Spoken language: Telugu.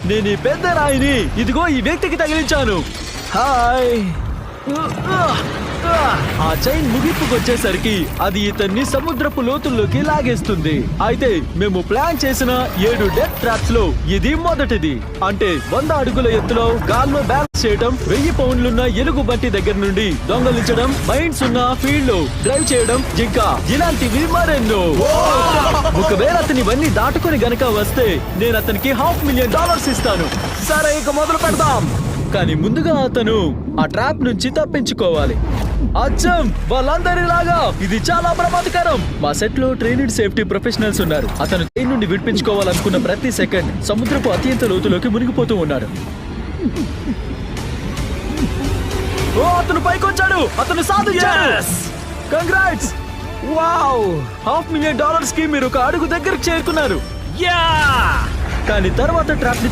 నేను ఈ పెద్ద రాయిని ఇదిగో ఈ వ్యక్తికి తగిలించాను. హాయ్. ఆ చైన్ ముగింపుకొచ్చేసరికి అది ఇతన్ని సముద్రపు లోతుల్లోకి లాగేస్తుంది. అయితే మేము ప్లాన్ చేసిన 7 డెత్ ట్రాప్స్ లో ఇది మొదటిది. అంటే 100 అడుగుల ఎత్తులో గాల్లో బ్యాలెన్స్ చేయడం, 1000 పౌండ్లున్న ఎలుగు బంటి దగ్గర నుండి దొంగలించడం, మైండ్స్ ఉన్న ఫీల్డ్ లో డ్రైవ్ చేయడం, ఇంకా ఇలాంటివి మరెన్నో. ఒకవేళ అతని ఇవన్నీ దాటుకుని గనక వస్తే నేను అతనికి $500,000 ఇస్తాను. సరే, ఇక మొదలు పెడదాం. కానీ ముందుగా అతను ఆ ట్రాప్ నుంచి తప్పించుకోవాలి. అచ్చం వాళ్ళందరిలాగా ఇది చాలా ప్రమాదకరం. మా సెట్ లో ట్రైన్డ్ సేఫ్టీ ప్రొఫెషనల్స్ ఉన్నారు. అతను చైన్ నుండి విడిపించుకోవాలనుకున్న ప్రతి సెకండ్ సముద్రపు అత్యంత లోతులోకి మునిగిపోతూ ఉన్నాడు. ఓ, అతను పైకొచ్చాడు. అతను సాధించాడు. కంగ్రాట్స్. వావ్, $500,000 కి మీరు ఒక అడుగు దగ్గరకు చేరుకున్నారు. కానీ తర్వాత ట్రాప్ ని